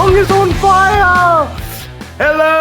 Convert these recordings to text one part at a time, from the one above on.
song is on fire! Hello,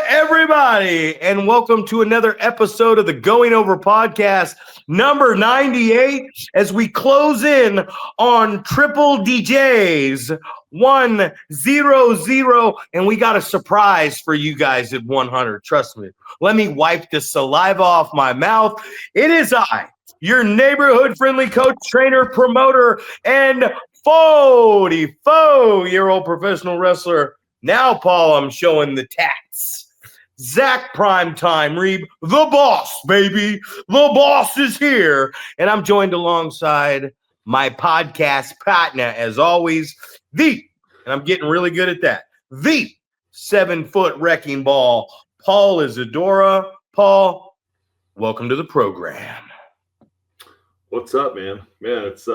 everybody, and welcome to another episode of the Going Over Podcast, number 98, as we close in on Triple DJs 100, and we got a surprise for you guys at 100. Trust me. Let me wipe the saliva off my mouth. It is I, your neighborhood-friendly coach, trainer, promoter, and 44-year-old professional wrestler. Now, Paul, I'm showing the tats. Zack Primetime Reeb, the boss, baby. The boss is here. And I'm joined alongside my podcast partner, as always, and I'm getting really good at that, the 7-foot wrecking ball, Paul Isadora. Paul, welcome to the program. What's up, man? Man, it's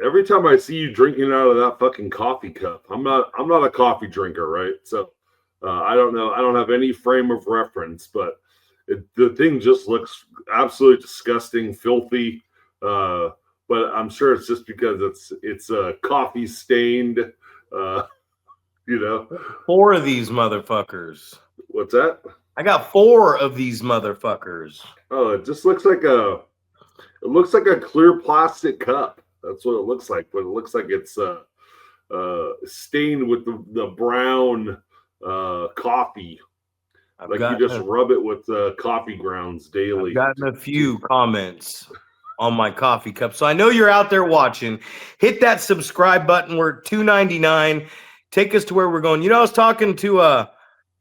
every time I see you drinking out of that fucking coffee cup, I'm not a coffee drinker, right? So I don't know. I don't have any frame of reference, but the thing just looks absolutely disgusting, filthy. But I'm sure it's just because it's coffee stained. You know, 4 of these motherfuckers. What's that? I got 4 of these motherfuckers. Oh, it just looks like a clear plastic cup. That's what it looks like, but it looks like it's stained with the brown coffee. Like you just rub it with coffee grounds daily. I've gotten a few comments on my coffee cup. So I know you're out there watching. Hit that subscribe button. We're at $2.99. Take us to where we're going. You know, I was talking to,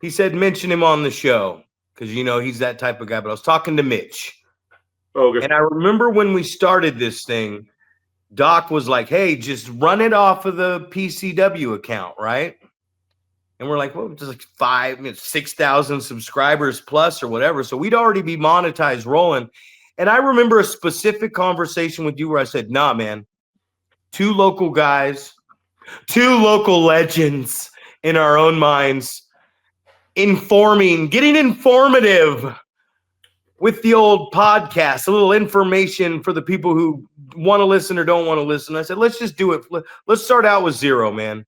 he said mention him on the show because, you know, he's that type of guy. But I was talking to Mitch. Okay. And I remember when we started this thing, Doc was like, hey, just run it off of the PCW account, right? And we're like, well, just like 6,000 subscribers plus or whatever. So we'd already be monetized rolling. And I remember a specific conversation with you where I said, nah, man, 2 local guys, 2 local legends in our own minds, getting informative with the old podcast, a little information for the people who want to listen or don't want to listen. I said, let's just do it. Let's start out with 0, man.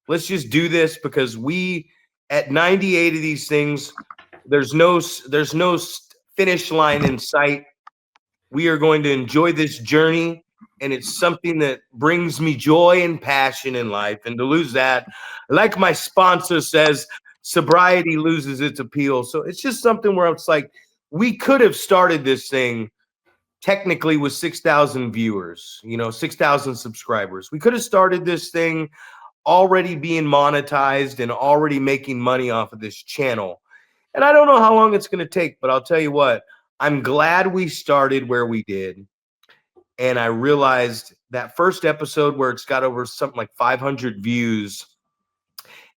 Let's just do this because we, at 98 of these things, there's no finish line in sight. We are going to enjoy this journey, and it's something that brings me joy and passion in life. And to lose that, like my sponsor says, sobriety loses its appeal. So it's just something where it's like, we could have started this thing technically with 6,000 viewers, 6,000 subscribers. We could have started this thing already being monetized and already making money off of this channel. And I don't know how long it's going to take, but I'll tell you what, I'm glad we started where we did. And I realized that first episode where it's got over something like 500 views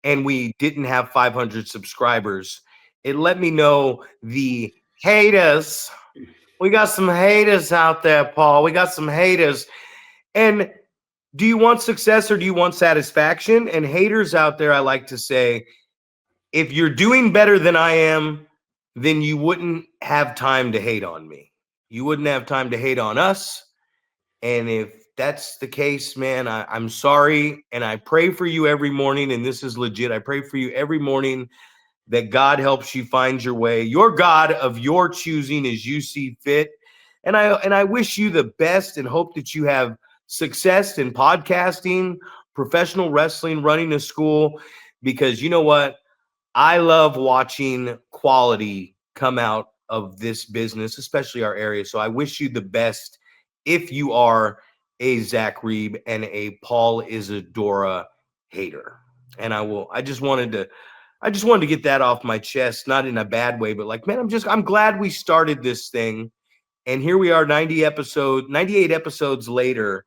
and we didn't have 500 subscribers, it let me know the haters. We got some haters out there, Paul. We got some haters. And do you want success or do you want satisfaction? And haters out there, I like to say, if you're doing better than I am, then you wouldn't have time to hate on me. You wouldn't have time to hate on us. And if that's the case, man, I'm sorry. And I pray for you every morning. And this is legit. I pray for you every morning that God helps you find your way. Your God of your choosing as you see fit. And I wish you the best and hope that you have success in podcasting, professional wrestling, running a school, because you know what? I love watching quality come out of this business, especially our area. So I wish you the best if you are a Zack Reeb and a Paul Isadora hater. And I just wanted to get that off my chest, not in a bad way, but like, man, I'm glad we started this thing. And here we are 98 episodes later.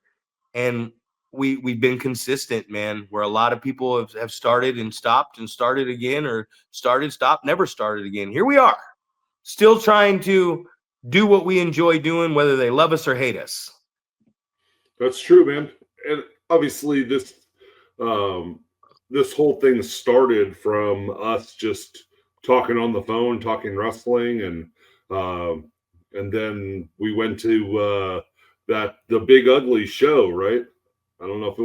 And we've been consistent, man, where a lot of people have started and stopped and started again, or started, stopped, never started again. Here we are, still trying to do what we enjoy doing, whether they love us or hate us. That's true, man. And obviously this whole thing started from us just talking on the phone, talking wrestling, and then we went to the Big Ugly show, right? I don't know if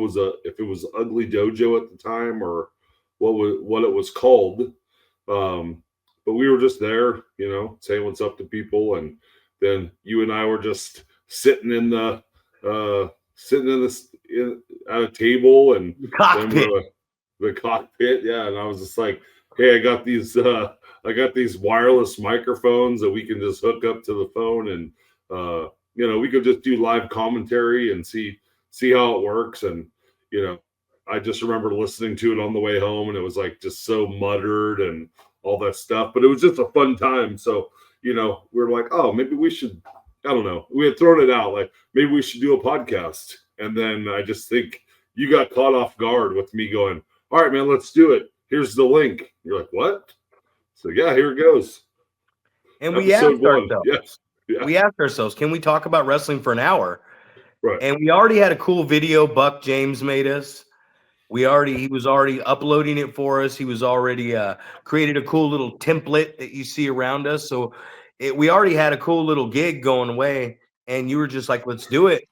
it was Ugly Dojo at the time or what it was called. But we were just there, saying what's up to people, and then you and I were just sitting at a table, and The then cockpit. the cockpit, yeah. And I was just like, hey, I got these wireless microphones that we can just hook up to the phone, and we could just do live commentary and see how it works. And I just remember listening to it on the way home, and it was like just so muttered and all that stuff, but it was just a fun time. So we were like, oh, maybe we should, I don't know, we had thrown it out like maybe we should do a podcast. And then I just think you got caught off guard with me going, all right, man, let's do it. Here's the link. You're like, what? So yeah, here it goes. And we asked ourselves, yes. Yeah. We asked ourselves, can we talk about wrestling for an hour? Right. And we already had a cool video Buck James made us. He was already uploading it for us. He was already created a cool little template that you see around us. So we already had a cool little gig going away. And you were just like, let's do it.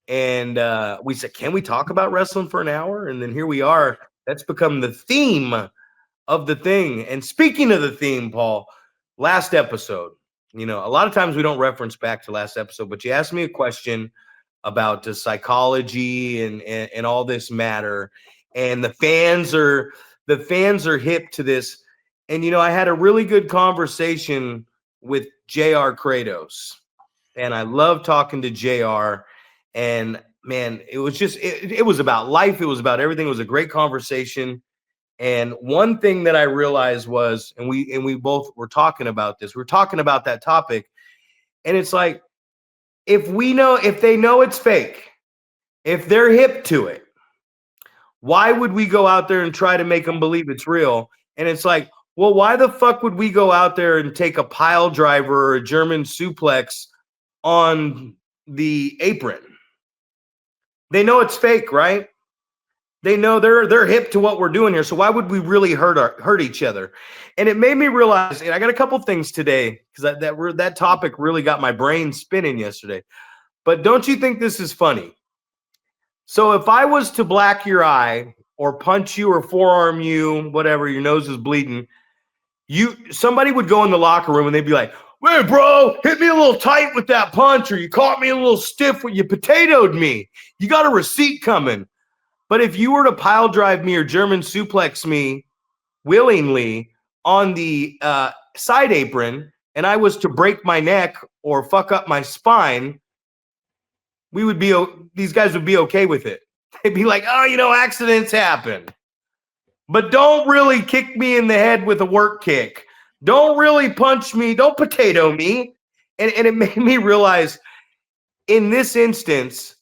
And we said, can we talk about wrestling for an hour? And then here we are. That's become the theme of the thing. And speaking of the theme, Paul, last episode, a lot of times we don't reference back to last episode, but you asked me a question about the psychology and all this matter, and the fans are hip to this. And I had a really good conversation with JR Kratos, and I love talking to JR. And man, it was just it was about life, it was about everything. It was a great conversation. And one thing that I realized was, and we both were talking about this, we're talking about that topic, and it's like, if they know it's fake, if they're hip to it, why would we go out there and try to make them believe it's real? And it's like, well, why the fuck would we go out there and take a pile driver or a German suplex on the apron? They know it's fake, right? They know they're hip to what we're doing here. So why would we really hurt each other? And it made me realize, and I got a couple things today because that topic really got my brain spinning yesterday. But don't you think this is funny? So if I was to black your eye or punch you or forearm you, whatever, your nose is bleeding, somebody would go in the locker room and they'd be like, "Hey, bro, hit me a little tight with that punch, or you caught me a little stiff when you potatoed me. You got a receipt coming." But if you were to pile drive me or German suplex me willingly on the side apron, and I was to break my neck or fuck up my spine, these guys would be okay with it. They'd be like, "Oh, accidents happen. But don't really kick me in the head with a work kick. Don't really punch me. Don't potato me." And it made me realize, in this instance,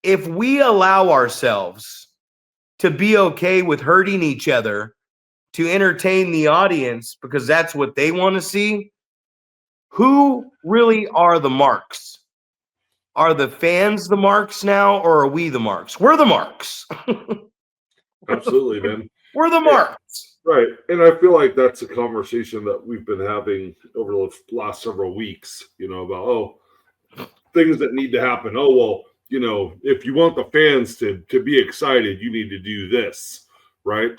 if we allow ourselves to be okay with hurting each other to entertain the audience because that's what they want to see, who really are the marks? Are the fans the marks now, or are we the marks? We're the marks. Absolutely, man. We're the marks. Right. And I feel like that's a conversation that we've been having over the last several weeks, about, things that need to happen. Oh, well, if you want the fans to be excited, you need to do this, right?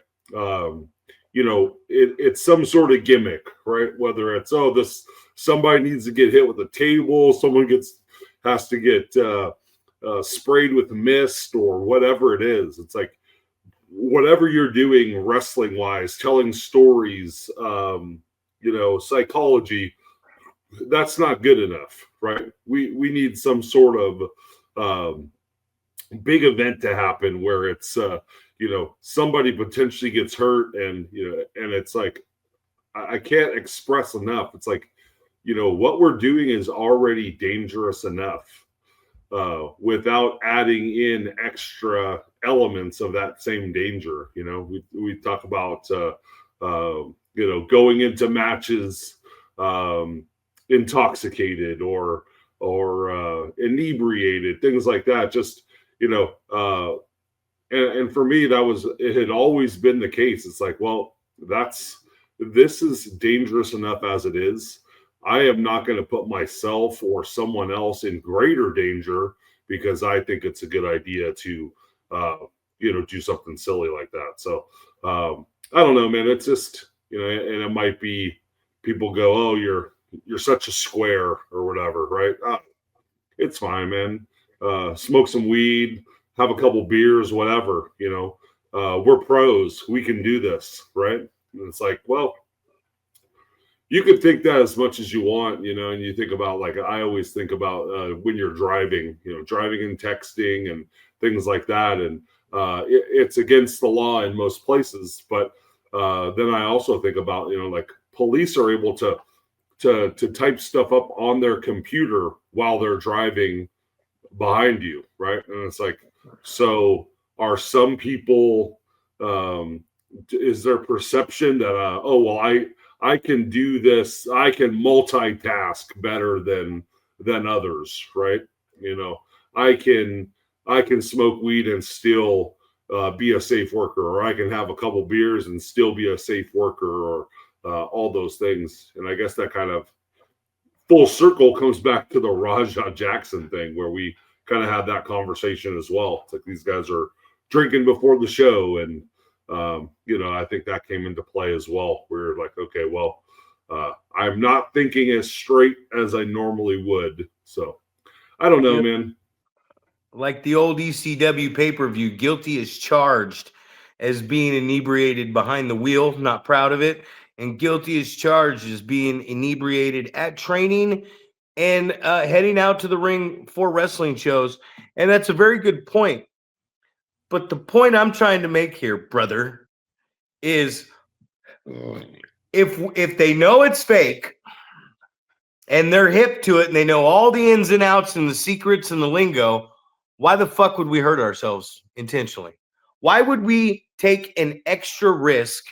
It's some sort of gimmick, right? Whether it's, somebody needs to get hit with a table, someone has to get sprayed with mist or whatever it is. It's like, whatever you're doing wrestling wise, telling stories, psychology, that's not good enough, right? We need some sort of big event to happen where it's somebody potentially gets hurt, and and it's like, I can't express enough. It's like, what we're doing is already dangerous enough without adding in extra elements of that same danger. We talk about going into matches intoxicated or inebriated, things like that. Just and for me, it had always been the case. It's like, well, this is dangerous enough as it is. I am not going to put myself or someone else in greater danger because I think it's a good idea to do something silly like that. So I don't know, man. It's just, and it might be people go, oh, you're such a square or whatever, right? It's fine, man. Smoke some weed, have a couple beers, whatever. We're pros. We can do this, right? And it's like, well, you can think that as much as you want, and you think about, like, I always think about when you're driving, driving and texting and things like that. And it's against the law in most places. But then I also think about, like, police are able to type stuff up on their computer while they're driving behind you, right? And it's like, so are some people, is their perception that, oh, well, I can do this, I can multitask better than others, right? I can smoke weed and still be a safe worker, or I can have a couple beers and still be a safe worker, or all those things. And I guess that kind of full circle comes back to the Rajah Jackson thing, where we kind of had that conversation as well. It's like these guys are drinking before the show, and I think that came into play as well. We're like, okay, well, I'm not thinking as straight as I normally would. So I don't know, man. Like the old ECW pay-per-view, guilty as charged as being inebriated behind the wheel, not proud of it, and guilty as charged as being inebriated at training and heading out to the ring for wrestling shows. And that's a very good point. But the point I'm trying to make here, brother, is if they know it's fake and they're hip to it and they know all the ins and outs and the secrets and the lingo, why the fuck would we hurt ourselves intentionally? Why would we take an extra risk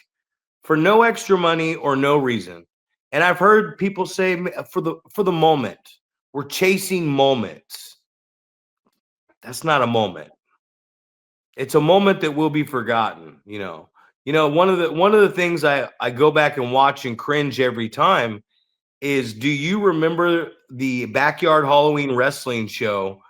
for no extra money or no reason? And I've heard people say, for the moment, we're chasing moments. That's not a moment. It's a moment that will be forgotten. One of the things I go back and watch and cringe every time is, do you remember the Backyard Halloween Wrestling show?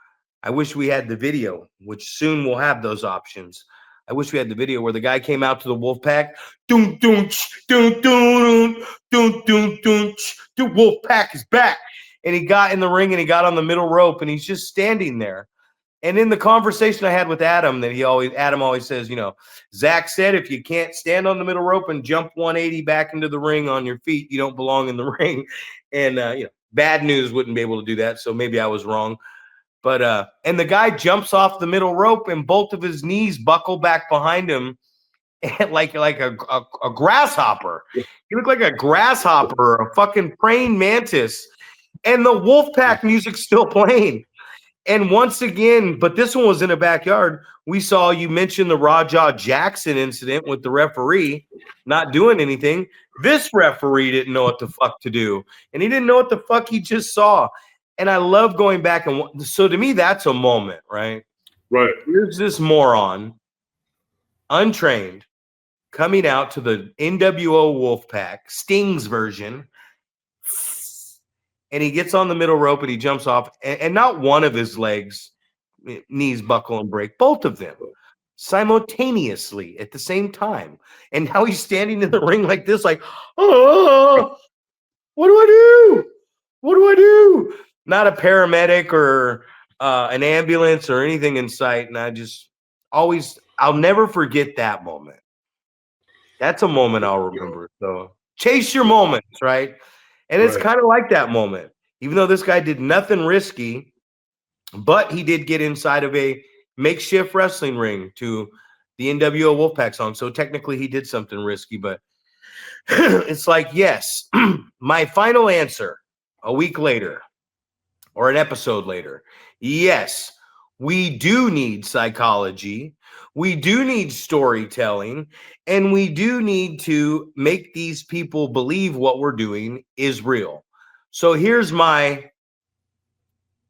I wish we had the video, which soon we'll have those options. I wish we had the video where the guy came out to the Wolfpack. Doom, doom, doom, doom, doom, doom, doom, the Wolfpack is back. And he got in the ring and he got on the middle rope and he's just standing there. And in the conversation I had with Adam, Adam always says, Zach said, if you can't stand on the middle rope and jump 180 back into the ring on your feet, you don't belong in the ring. And, Bad News wouldn't be able to do that. So maybe I was wrong. But and the guy jumps off the middle rope and both of his knees buckle back behind him like a grasshopper. He looked like a grasshopper, a fucking praying mantis. And the Wolfpack music's still playing. And once again, but this one was in a backyard. We saw, you mentioned the Rajah Jackson incident with the referee not doing anything. This referee didn't know what the fuck to do. And he didn't know what the fuck he just saw. And I love going back. And so to me, that's a moment, right? Right. Here's this moron, untrained, coming out to the NWO Wolfpack, Sting's version. And he gets on the middle rope and he jumps off. And not one of his legs, knees buckle and break. Both of them simultaneously at the same time. And now he's standing in the ring like this, like, oh, what do I do? What do I do? Not a paramedic or an ambulance or anything in sight. And I'll never forget that moment. That's a moment I'll remember. So chase your moments, right? And it's kind of like that moment. Even though this guy did nothing risky, but he did get inside of a makeshift wrestling ring to the NWO Wolfpack song. So technically he did something risky, but it's like, yes, my final answer a week later or an episode later. Yes, we do need psychology. We do need storytelling, and we do need to make these people believe what we're doing is real. So here's my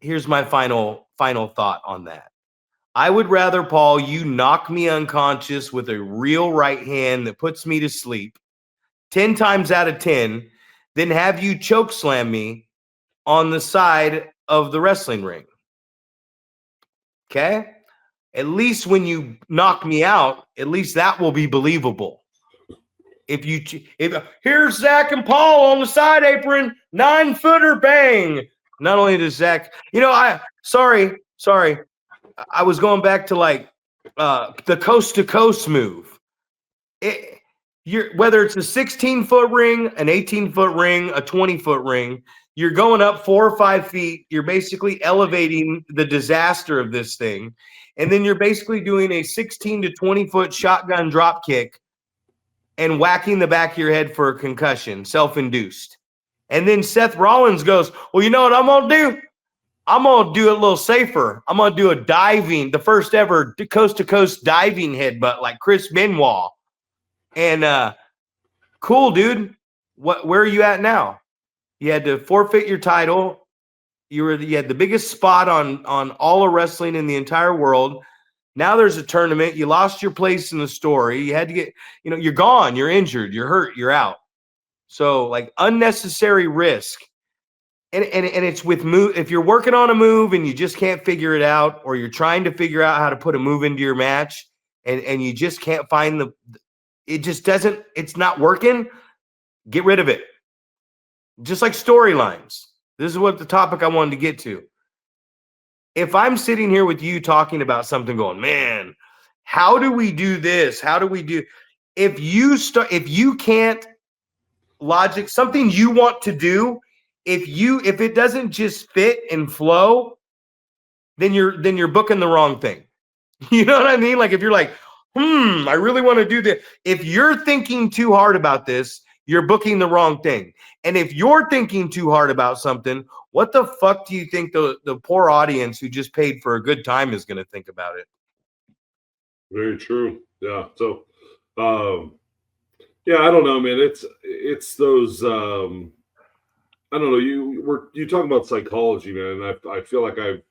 final thought on that. I would rather, Paul, you knock me unconscious with a real right hand that puts me to sleep 10 times out of 10 than have you choke slam me on the side of the wrestling ring. Okay? At least when you knock me out, at least that will be believable. If here's Zack and Paul on the side apron, 9-footer, bang. Not only does Zack, sorry, I was going back to like the coast to coast move. Whether it's a 16-foot ring, an 18-foot ring, a 20-foot ring, you're going up 4 or 5 feet. You're basically elevating the disaster of this thing. And then you're basically doing a 16 to 20-foot shotgun drop kick and whacking the back of your head for a concussion, self-induced. And then Seth Rollins goes, well, you know what I'm going to do? I'm going to do it a little safer. I'm going to do the first ever coast-to-coast diving headbutt like Chris Benoit. And cool, dude. Where are you at now? You had to forfeit your title. You had the biggest spot on all of wrestling in the entire world. Now there's a tournament. You lost your place in the story. You had to get, you're gone. You're injured. You're hurt. You're out. So like unnecessary risk. And it's with move. If you're working on a move and you just can't figure it out, or you're trying to figure out how to put a move into your match and you just can't find it's not working, get rid of it. Just like storylines. This is what the topic I wanted to get to. If I'm sitting here with you talking about something going, man, how do we do this? How do we do? If you can't logic something you want to do, if it doesn't just fit and flow, then you're booking the wrong thing. You know what I mean? Like if you're like, I really want to do this. If you're thinking too hard about this, you're booking the wrong thing. And if you're thinking too hard about something, what the fuck do you think the poor audience who just paid for a good time is going to think about it? Very true. Yeah. So, yeah, I don't know, man. It's those. I don't know. You talking about psychology, man. And I feel like I've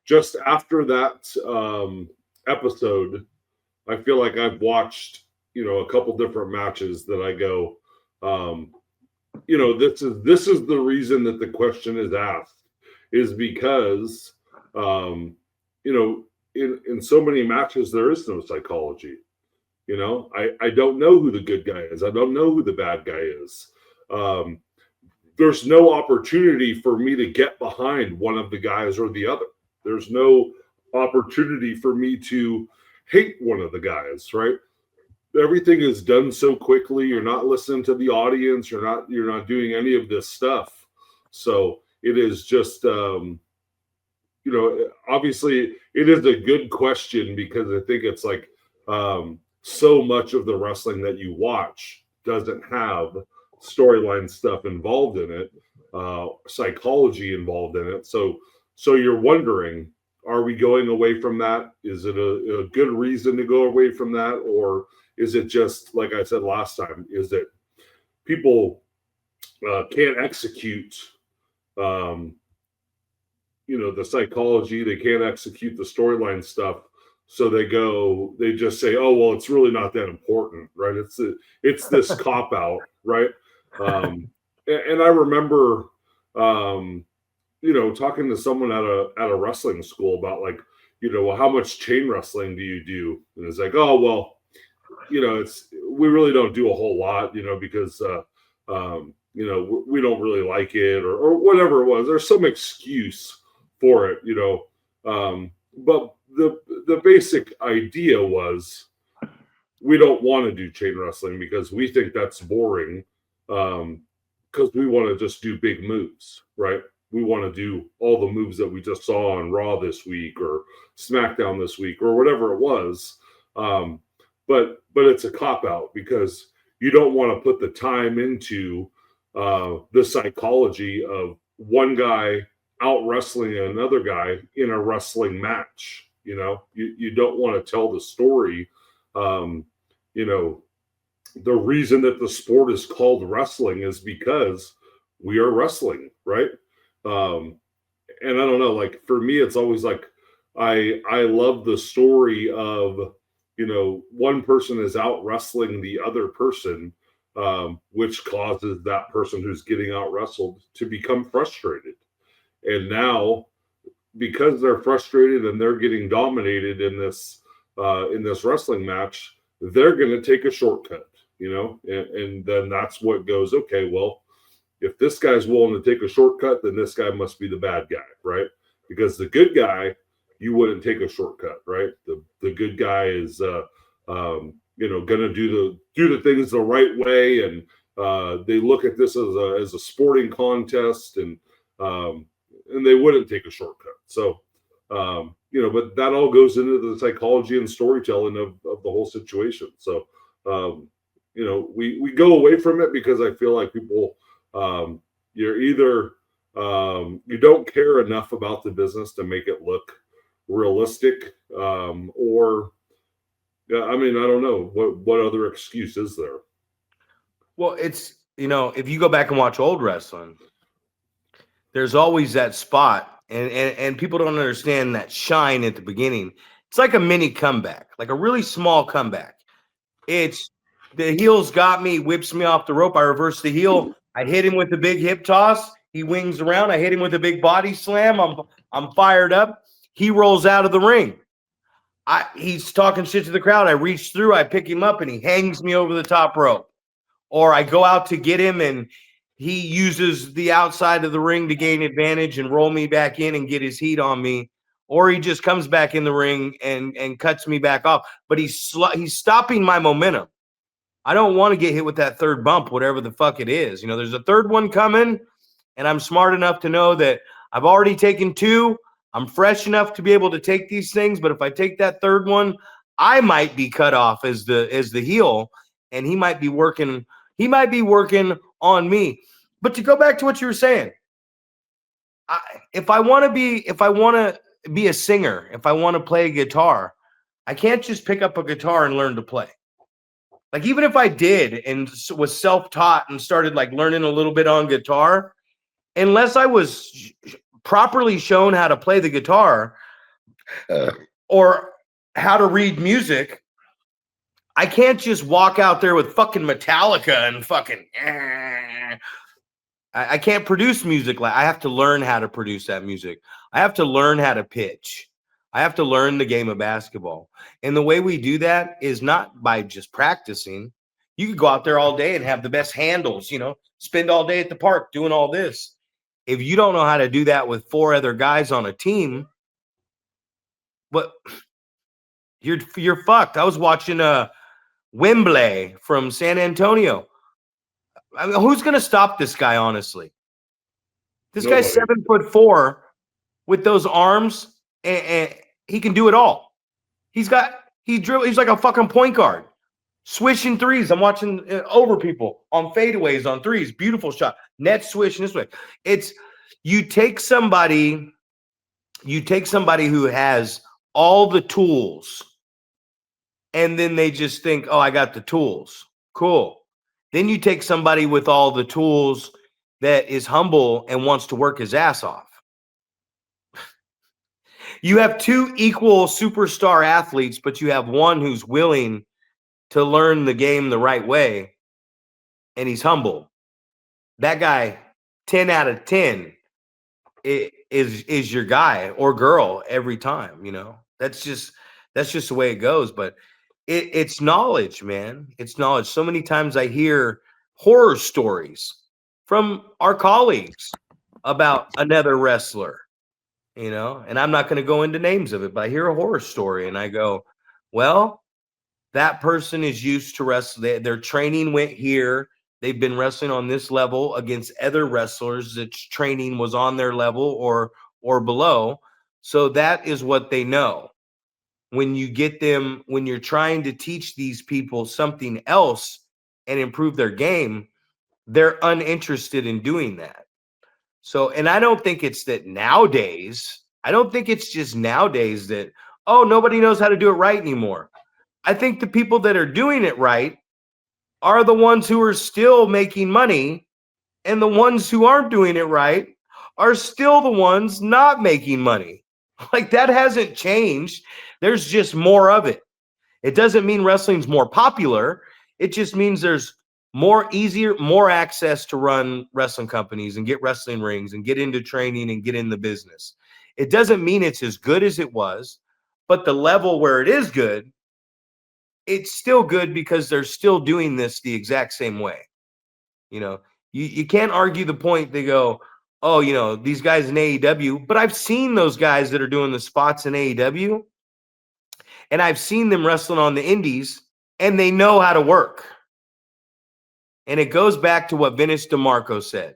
just after that episode, I feel like I've watched a couple different matches that I go, this is the reason that the question is asked, is because in so many matches there is no psychology. I don't know who the good guy is. I don't know who the bad guy is. There's no opportunity for me to get behind one of the guys or the other. There's no opportunity for me to hate one of the guys, right? Everything is done so quickly. You're not listening to the audience. You're not doing any of this stuff. So it is just, obviously it is a good question, because I think it's like so much of the wrestling that you watch doesn't have storyline stuff involved in it, psychology involved in it. So you're wondering, are we going away from that? Is it a good reason to go away from that? Or is it just, like I said last time, is it people can't execute, the psychology, they can't execute the storyline stuff. So they just say, oh, well, it's really not that important, right? It's this cop out, right? And I remember, talking to someone at a wrestling school about like, well, how much chain wrestling do you do? And it's like, oh, well, we really don't do a whole lot, because, we don't really like it or whatever it was. There's some excuse for it, but the basic idea was we don't want to do chain wrestling because we think that's boring, because we want to just do big moves, right? We want to do all the moves that we just saw on Raw this week or SmackDown this week or whatever it was. But it's a cop-out because you don't want to put the time into the psychology of one guy out wrestling another guy in a wrestling match. You don't want to tell the story. The reason that the sport is called wrestling is because we are wrestling, right? And I don't know, like for me, it's always like I love the story of, one person is out wrestling the other person, which causes that person who's getting out wrestled to become frustrated. And now because they're frustrated and they're getting dominated in this wrestling match, they're going to take a shortcut, and then that's what goes, okay, well, if this guy's willing to take a shortcut, then this guy must be the bad guy, right? Because the good guy, you wouldn't take a shortcut, right? The good guy is going to do the things the right way, and they look at this as a sporting contest, and they wouldn't take a shortcut. So but that all goes into the psychology and storytelling of the whole situation. So we go away from it because I feel like people, you're either you don't care enough about the business to make it look realistic, or I don't know what other excuse is there. Well, it's, if you go back and watch old wrestling, there's always that spot, and people don't understand that shine at the beginning. It's like a mini comeback, like a really small comeback. It's the heel's got me, whips me off the rope. I reverse the heel. I hit him with the big hip toss. He wings around. I hit him with a big body slam. I'm fired up. He rolls out of the ring. He's talking shit to the crowd. I reach through. I pick him up, and he hangs me over the top rope. Or I go out to get him, and he uses the outside of the ring to gain advantage and roll me back in and get his heat on me. Or he just comes back in the ring and cuts me back off. But he's stopping my momentum. I don't want to get hit with that third bump, whatever the fuck it is. There's a third one coming, and I'm smart enough to know that I've already taken two. I'm fresh enough to be able to take these things, but if I take that third one, I might be cut off as the heel, and he might be working on me. But to go back to what you were saying, if I want to be a singer, if I want to play a guitar, I can't just pick up a guitar and learn to play. Like, even if I did and was self-taught and started like learning a little bit on guitar, unless I was properly shown how to play the guitar or how to read music, I can't just walk out there with fucking Metallica and fucking. I can't produce music. I have to learn how to produce that music. I have to learn how to pitch. I have to learn the game of basketball. And the way we do that is not by just practicing. You could go out there all day and have the best handles, spend all day at the park doing all this. If you don't know how to do that with four other guys on a team, but you're fucked. I was watching Wembley from San Antonio. I mean, who's going to stop this guy, honestly? This Nobody. Guy's 7'4" with those arms, and he can do it all. He's like a fucking point guard, swishing threes. I'm watching over people on fadeaways on threes. Beautiful shot. Net swishing this way. It's you take somebody who has all the tools, and then they just think, oh, I got the tools. Cool. Then you take somebody with all the tools that is humble and wants to work his ass off. You have two equal superstar athletes, but you have one who's willing to learn the game the right way, and he's humble. That guy, 10 out of 10, is your guy or girl every time. That's just the way it goes. But it's knowledge, man. It's knowledge. So many times I hear horror stories from our colleagues about another wrestler, and I'm not going to go into names of it, but I hear a horror story and I go, well, that person is used to wrestle. Their training went here. They've been wrestling on this level against other wrestlers that training was on their level or below. So that is what they know. When you're trying to teach these people something else and improve their game, they're uninterested in doing that. So, and I don't think it's that nowadays. I don't think it's just nowadays that, oh, nobody knows how to do it right anymore. I think the people that are doing it right are the ones who are still making money, and the ones who aren't doing it right are still the ones not making money. Like, that hasn't changed. There's just more of it. It doesn't mean wrestling's more popular. It just means there's more access to run wrestling companies and get wrestling rings and get into training and get in the business. It doesn't mean it's as good as it was, but the level where it is good, it's still good because they're still doing this the exact same way. You know, you can't argue the point. They go, oh, you know, these guys in AEW, but I've seen those guys that are doing the spots in AEW, and I've seen them wrestling on the indies, and they know how to work. And it goes back to what Vince DeMarco said.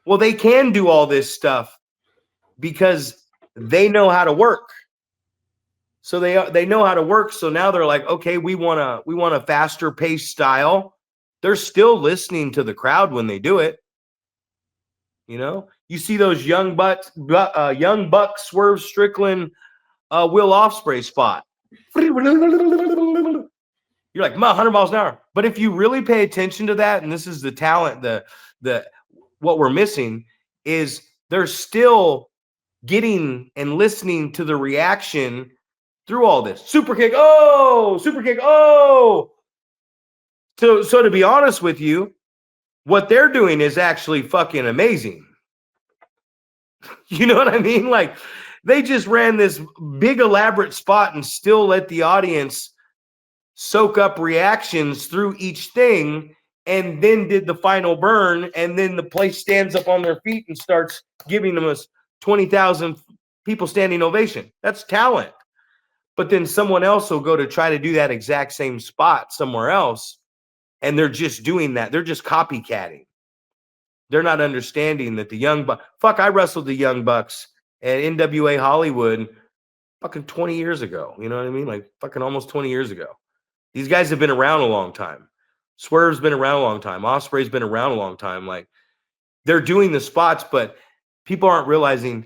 Well, they can do all this stuff because they know how to work. So they know how to work. So now they're like, okay, we want a faster paced style. They're still listening to the crowd when they do it. You know, you see those young bucks, Swerve Strickland, Will Ospreay spot. You're like, 100 miles an hour. But if you really pay attention to that, and this is the talent, the what we're missing is they're still getting and listening to the reaction through all this. Super kick, oh, super kick, oh. So to be honest with you, what they're doing is actually fucking amazing. You know what I mean? Like, they just ran this big elaborate spot and still let the audience soak up reactions through each thing, and then did the final burn, and then the place stands up on their feet and starts giving them a 20,000 people standing ovation. That's talent. But then someone else will go to try to do that exact same spot somewhere else, and they're just doing that. They're just copycatting. They're not understanding that the Young Bucks, I wrestled the Young Bucks at NWA Hollywood fucking 20 years ago. You know what I mean? Like fucking almost 20 years ago. These guys have been around a long time. Swerve's been around a long time. Ospreay's been around a long time. Like, they're doing the spots, but people aren't realizing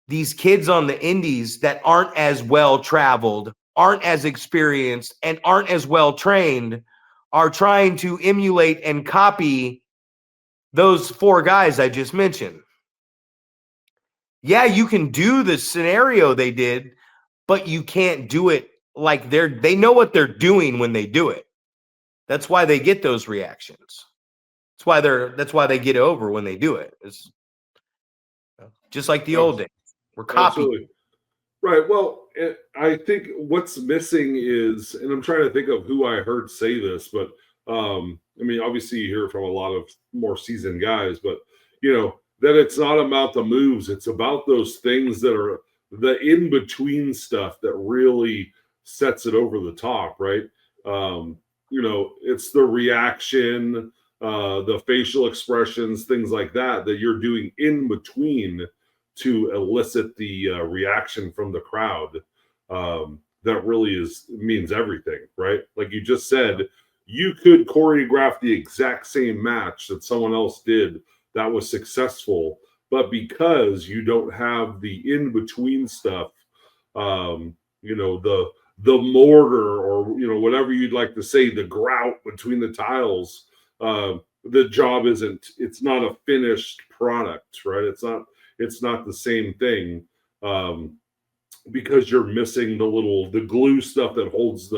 these kids on the indies that aren't as well traveled, aren't as experienced, and aren't as well trained are trying to emulate and copy those four guys I just mentioned. Yeah, you can do the scenario they did, but you can't do it like they know what they're doing when they do it. That's why they get those reactions. That's why they get over when they do it. It's just like the old days. We're copying. Absolutely. Right. Well, I think what's missing is, and I'm trying to think of who I heard say this, but I mean, obviously you hear from a lot of more seasoned guys, but you know, that it's not about the moves. It's about those things that are the in-between stuff that really sets it over the top, right? You know, it's the reaction, the facial expressions, things like that you're doing in between to elicit the reaction from the crowd. That really means everything, right? Like you just said, you could choreograph the exact same match that someone else did that was successful, but because you don't have the in-between stuff, you know, the mortar, or you know, whatever you'd like to say, the grout between the tiles, the job it's not a finished product, right? It's not the same thing, because you're missing the glue stuff that holds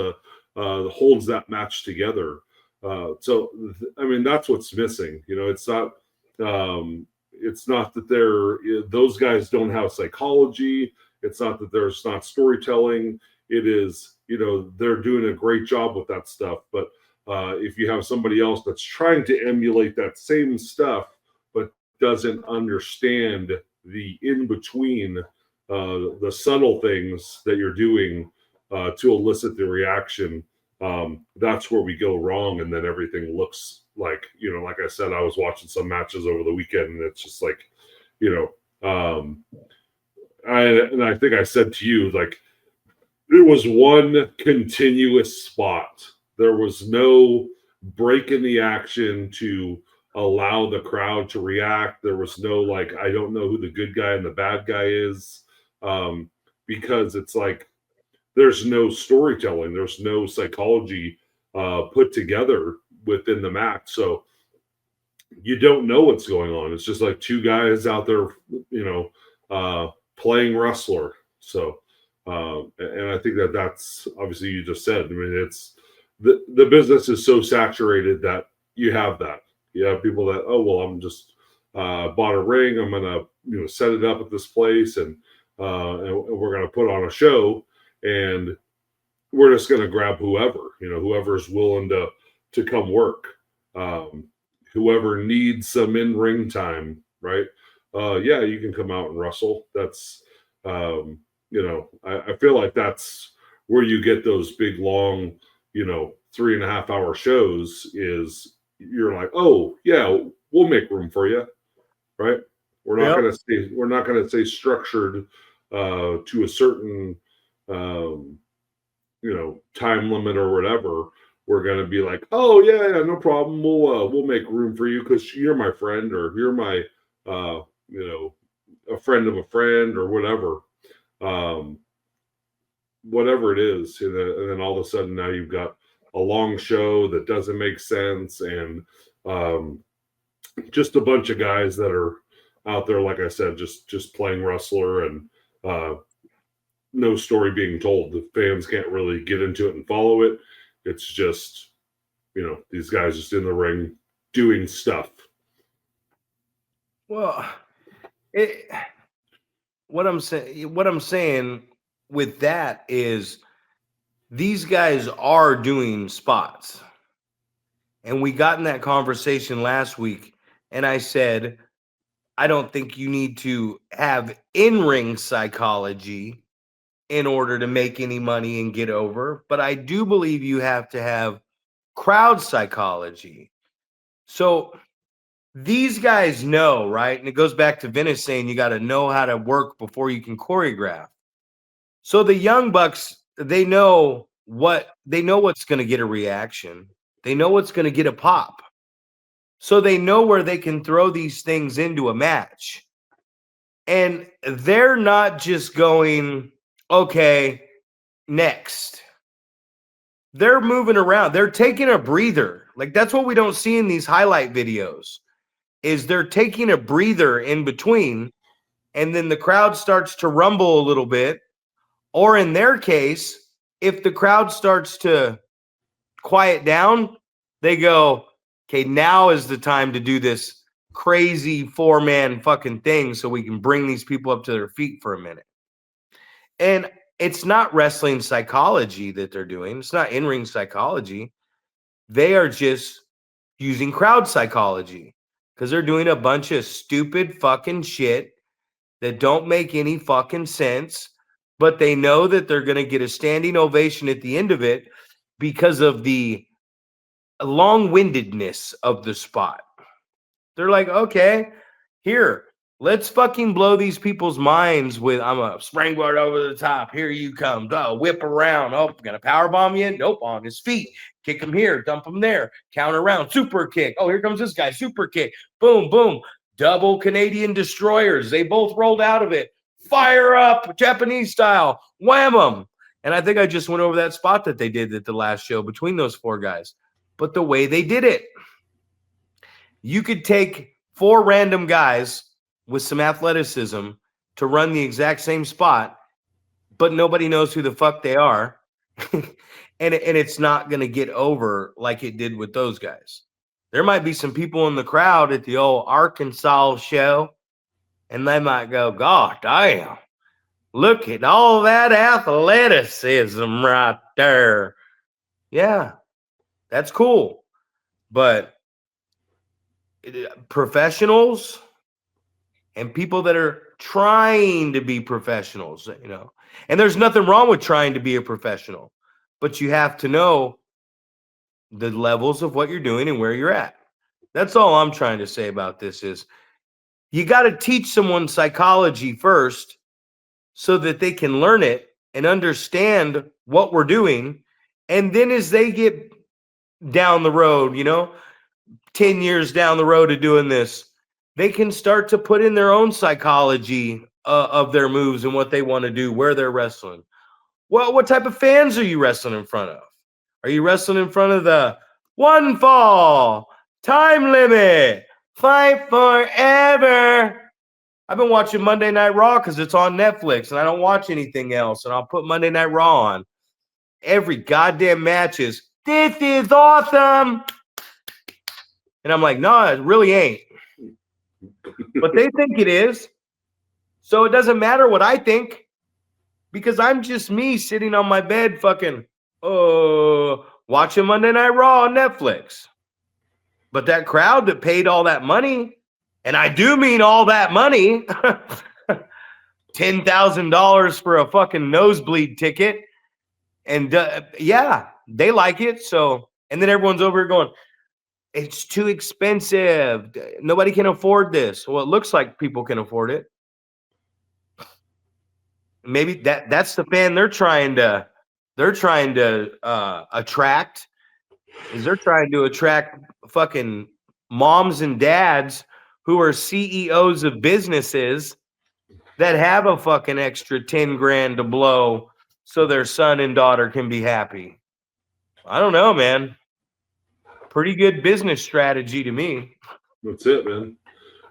that match together. So I mean, that's what's missing. You know, it's not that those guys don't have psychology. It's not that there's not storytelling. It is, you know, they're doing a great job with that stuff. But if you have somebody else that's trying to emulate that same stuff, but doesn't understand the in-between, the subtle things that you're doing to elicit the reaction, that's where we go wrong. And then everything looks like, you know, like I said, I was watching some matches over the weekend, and it's just like, you know, I think I said to you, like, it was one continuous spot. There was no break in the action to allow the crowd to react. There was no, like, I don't know who the good guy and the bad guy is, because it's like there's no storytelling. There's no psychology put together within the match. So you don't know what's going on. It's just like two guys out there, you know, playing wrestler. So, and I think that's obviously, you just said, I mean, it's the business is so saturated that you have people that, oh, well, I'm just bought a ring. I'm gonna set it up at this place, and we're gonna put on a show, and we're just gonna grab whoever's willing to come work, whoever needs some in-ring time, right? Yeah, you can come out and wrestle. That's I feel like that's where you get those big long 3.5 hour shows. Is you're like, oh yeah, we'll make room for you, right? We're not gonna stay structured to a certain time limit or whatever. We're gonna be like, oh yeah, no problem. We'll make room for you because you're my friend, or you're my a friend of a friend, or whatever. Whatever it is, and then all of a sudden now you've got a long show that doesn't make sense, and just a bunch of guys that are out there, like I said, just playing wrestler, and no story being told. The fans can't really get into it and follow it. It's just these guys just in the ring doing stuff. Well, what I'm saying with that is these guys are doing spots. And we got in that conversation last week, and I said, I don't think you need to have in-ring psychology in order to make any money and get over, but I do believe you have to have crowd psychology. So these guys know, right? And it goes back to Vince saying you got to know how to work before you can choreograph. So the Young Bucks, they know what's going to get a reaction. They know what's going to get a pop. So they know where they can throw these things into a match. And they're not just going, okay, next. They're moving around. They're taking a breather. Like, that's what we don't see in these highlight videos, is they're taking a breather in between, and then the crowd starts to rumble a little bit. Or in their case, if the crowd starts to quiet down, they go, okay, now is the time to do this crazy 4-man fucking thing so we can bring these people up to their feet for a minute. And it's not wrestling psychology that they're doing. It's not in-ring psychology. They are just using crowd psychology because they're doing a bunch of stupid fucking shit that don't make any fucking sense, but they know that they're going to get a standing ovation at the end of it because of the long-windedness of the spot. They're like, okay, here, let's fucking blow these people's minds with, I'm a springboard over the top. Here you come. Oh, whip around. Oh, gonna powerbomb you? Nope, on his feet. Kick him here, dump him there. Counter around, super kick. Oh, here comes this guy, super kick. Boom, boom. Double Canadian destroyers. They both rolled out of it. Fire up, Japanese style. Wham them. And I think I just went over that spot that they did at the last show between those 4 guys. But the way they did it, you could take 4 random guys with some athleticism to run the exact same spot, but nobody knows who the fuck they are. and it's not going to get over like it did with those guys. There might be some people in the crowd at the old Arkansas show, and they might go, God damn, look at all that athleticism right there. Yeah, that's cool. But professionals and people that are trying to be professionals, and there's nothing wrong with trying to be a professional, but you have to know the levels of what you're doing and where you're at. That's all I'm trying to say about this is you got to teach someone psychology first so that they can learn it and understand what we're doing. And then as they get down the road, 10 years down the road of doing this, they can start to put in their own psychology of their moves and what they want to do, where they're wrestling. Well, what type of fans are you wrestling in front of? Are you wrestling in front of the one fall, time limit, fight forever? I've been watching Monday Night Raw because it's on Netflix and I don't watch anything else. And I'll put Monday Night Raw on. Every goddamn match is, this is awesome. And I'm like, no, it really ain't. but they think it is. So it doesn't matter what I think because I'm just me sitting on my bed fucking watching Monday Night Raw on Netflix. But that crowd that paid all that money, and I do mean all that money, $10,000 for a fucking nosebleed ticket. And yeah, they like it. So, and then everyone's over here going, it's too expensive. Nobody can afford this. Well, it looks like people can afford it. Maybe that's the fan they're trying to attract. Is they're trying to attract fucking moms and dads who are CEOs of businesses that have a fucking extra 10 grand to blow so their son and daughter can be happy. I don't know, man. Pretty good business strategy to me. That's it, man.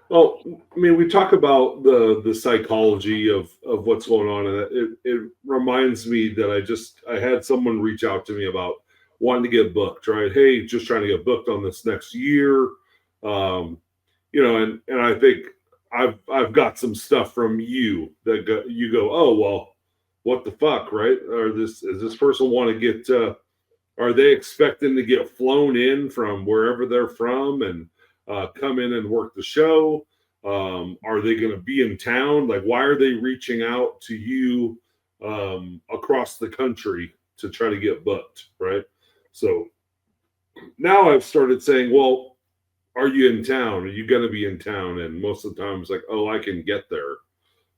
Well, I mean, we talk about the psychology of what's going on, and it reminds me that I had someone reach out to me about wanting to get booked, right? Hey, just trying to get booked on this next year, and I think I've got some stuff from you that you go, oh well, what the fuck, right? Or is this person want to get? Are they expecting to get flown in from wherever they're from and come in and work the show? Are they going to be in town? Like, why are they reaching out to you across the country to try to get booked, right? So now I've started saying, well, are you in town? Are you going to be in town? And most of the time it's like, oh, I can get there.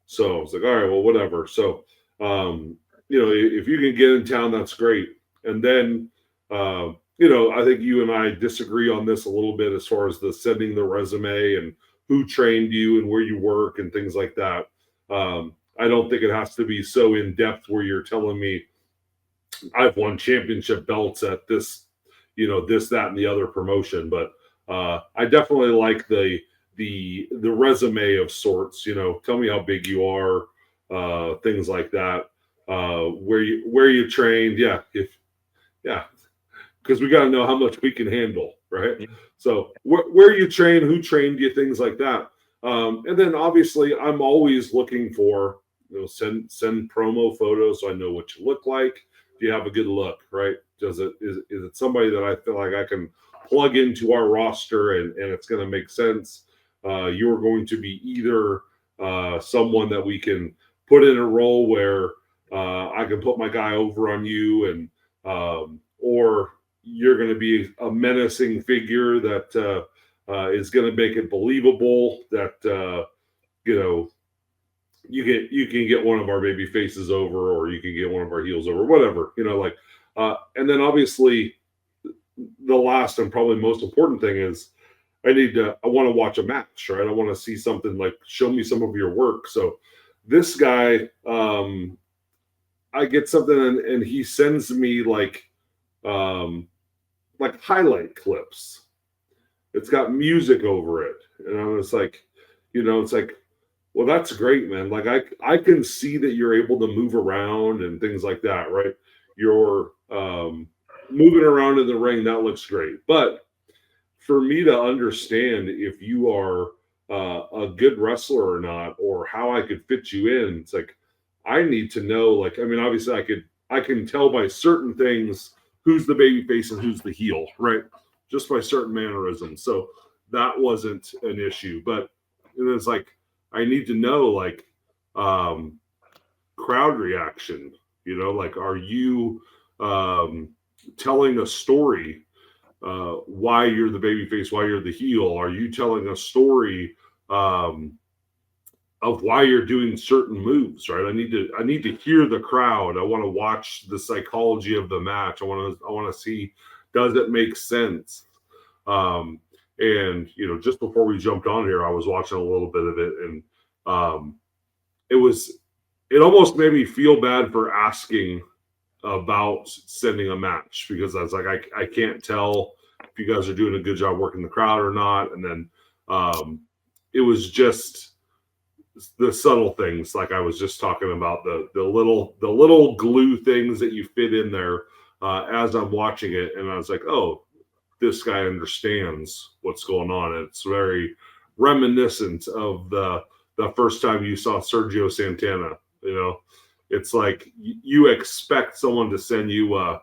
So I was like, all right, well, whatever. So, if you can get in town, that's great. And then, I think you and I disagree on this a little bit as far as the sending the resume and who trained you and where you work and things like that. I don't think it has to be so in depth where you're telling me I've won championship belts at this, this, that, and the other promotion. But I definitely like the resume of sorts. Tell me how big you are, things like that. Where you trained, because we got to know how much we can handle, right? Yeah. So where you train, who trained you, things like that. And then obviously, I'm always looking for send promo photos so I know what you look like. Do you have a good look, right? Is it somebody that I feel like I can plug into our roster and it's going to make sense? You're going to be either someone that we can put in a role where I can put my guy over on you, and or you're going to be a menacing figure that is going to make it believable that you can get one of our baby faces over, or you can get one of our heels over, whatever, and then obviously the last and probably most important thing is I want to watch a match, right? I want to see something, like show me some of your work. So this guy, I get something and he sends me like highlight clips. It's got music over it. And I was like, it's like, well, that's great, man. Like I can see that you're able to move around and things like that, right? You're moving around in the ring. That looks great. But for me to understand if you are a good wrestler or not, or how I could fit you in, it's like, I need to know, like, I mean, obviously I can tell by certain things who's the baby face and who's the heel, right? Just by certain mannerisms. So that wasn't an issue, but it was like, I need to know, like, crowd reaction, like, are you telling a story, why you're the baby face, why you're the heel? Are you telling a story of why you're doing certain moves, right? I need to hear the crowd. I want to watch the psychology of the match. I want to see, does it make sense? And just before we jumped on here, I was watching a little bit of it, and it almost made me feel bad for asking about sending a match, because I was like, I can't tell if you guys are doing a good job working the crowd or not. And then it was just the subtle things, like I was just talking about, the little glue things that you fit in there as I'm watching it, and I was like, oh, this guy understands what's going on. And it's very, reminiscent of the first time you saw Sergio Santana. You know, it's like you expect someone to send you a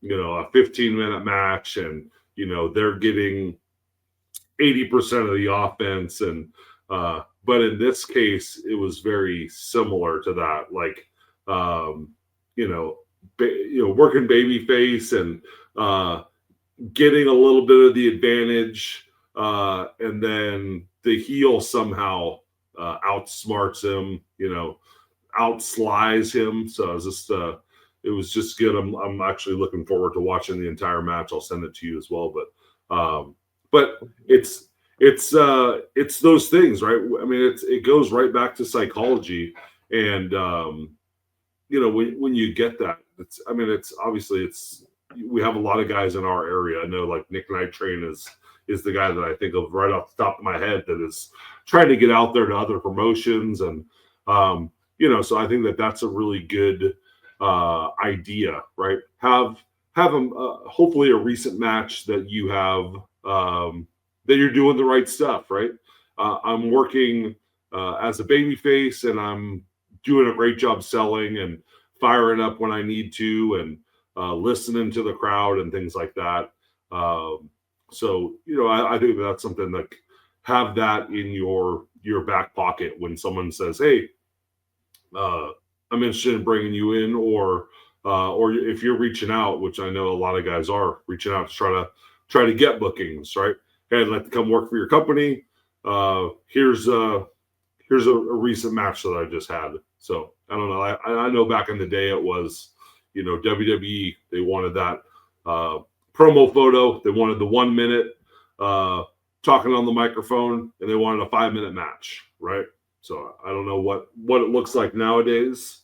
15-minute match, and they're getting 80% of the offense, and but in this case it was very similar to that, like working babyface and getting a little bit of the advantage, and then the heel somehow outsmarts him, outslies him. So it was just good. I'm actually looking forward to watching the entire match. I'll send it to you as well, but it's those things, right? I mean, it goes right back to psychology, and when you get that, it's obviously we have a lot of guys in our area. I know, like Nick Night Train is the guy that I think of right off the top of my head that is trying to get out there to other promotions, and so I think that's a really good idea, right? Have hopefully a recent match that you have, that you're doing the right stuff, right? I'm working as a babyface, and I'm doing a great job selling and firing up when I need to, and listening to the crowd and things like that. So I think that's something that have that in your back pocket when someone says, "Hey, I'm interested in bringing you in," or if you're reaching out, which I know a lot of guys are reaching out to try to get bookings, right? Hey, I'd like to come work for your company. Here's a recent match that I just had. So I don't know. I know back in the day it was, WWE, they wanted that promo photo. They wanted the 1 minute talking on the microphone, and they wanted a 5-minute match, right? So I don't know what it looks like nowadays.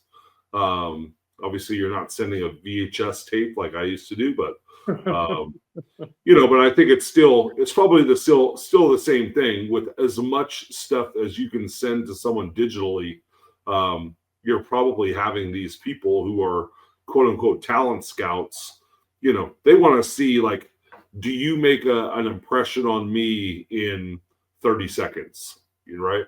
Obviously, you're not sending a VHS tape like I used to do, but but I think it's probably still the same thing. With as much stuff as you can send to someone digitally, you're probably having these people who are quote unquote talent scouts. They want to see, like, do you make an impression on me in 30 seconds, right?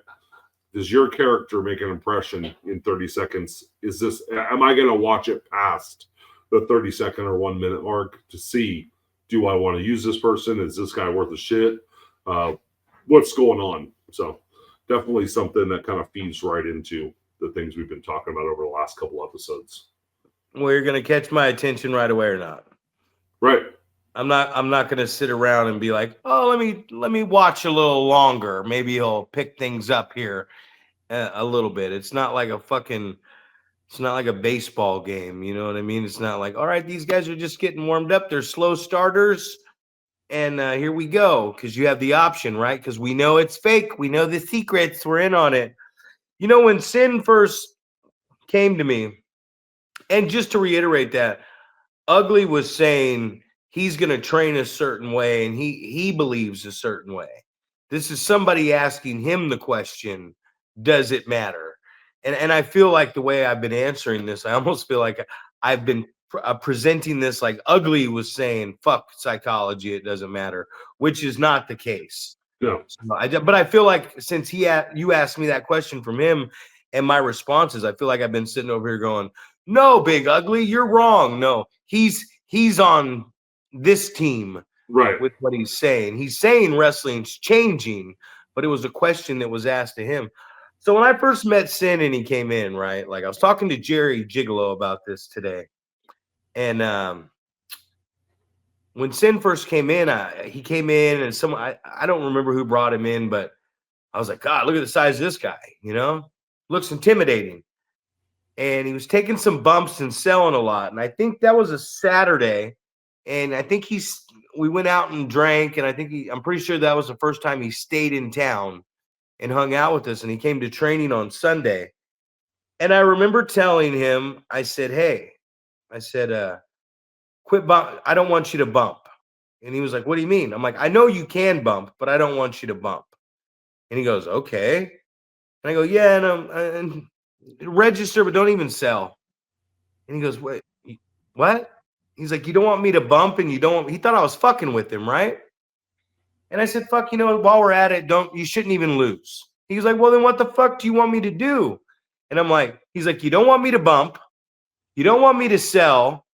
Does your character make an impression in 30 seconds? Am I going to watch it past the 30-second or 1 minute mark to see, do I want to use this person? Is this guy worth a shit? What's going on? So definitely something that kind of feeds right into the things we've been talking about over the last couple episodes. Well, you're going to catch my attention right away or not? Right. I'm not going to sit around and be like, oh, let me watch a little longer. Maybe he'll pick things up here a little bit. It's not like a baseball game. You know what I mean? It's not like, all right, these guys are just getting warmed up. They're slow starters. And here we go. Because you have the option, right? Because we know it's fake. We know the secrets. We're in on it. When Sin first came to me, and just to reiterate that, Ugly was saying he's going to train a certain way, and he believes a certain way. This is somebody asking him the question, does it matter? And I feel like the way I've been answering this, I almost feel like I've been presenting this like Ugly was saying, fuck psychology, it doesn't matter, which is not the case. No. So but I feel like since you asked me that question from him and my responses, I feel like I've been sitting over here going, no, Big Ugly, you're wrong. No, he's on this team, right, with what he's saying. He's saying wrestling's changing, but it was a question that was asked to him. So when I first met Sin and he came in, right, like I was talking to Jerry Gigolo about this today. And when Sin first came in, he came in and I don't remember who brought him in, but I was like, God, look at the size of this guy, looks intimidating. And he was taking some bumps and selling a lot. And I think that was a Saturday. And I think we went out and drank. And I'm pretty sure that was the first time he stayed in town and hung out with us. And he came to training on Sunday. And I remember telling him, I said, hey, quit bump. I don't want you to bump. And he was like, what do you mean? I'm like, I know you can bump, but I don't want you to bump. And he goes, okay. And I go, yeah, and register, but don't even sell. And he goes, wait, what? He's like, you don't want me to bump, and you don't want. He thought I was fucking with him, right? And I said, fuck, while we're at it, you shouldn't even lose. He's like, well, then what the fuck do you want me to do? And I'm like, he's like, you don't want me to bump. You don't want me to sell.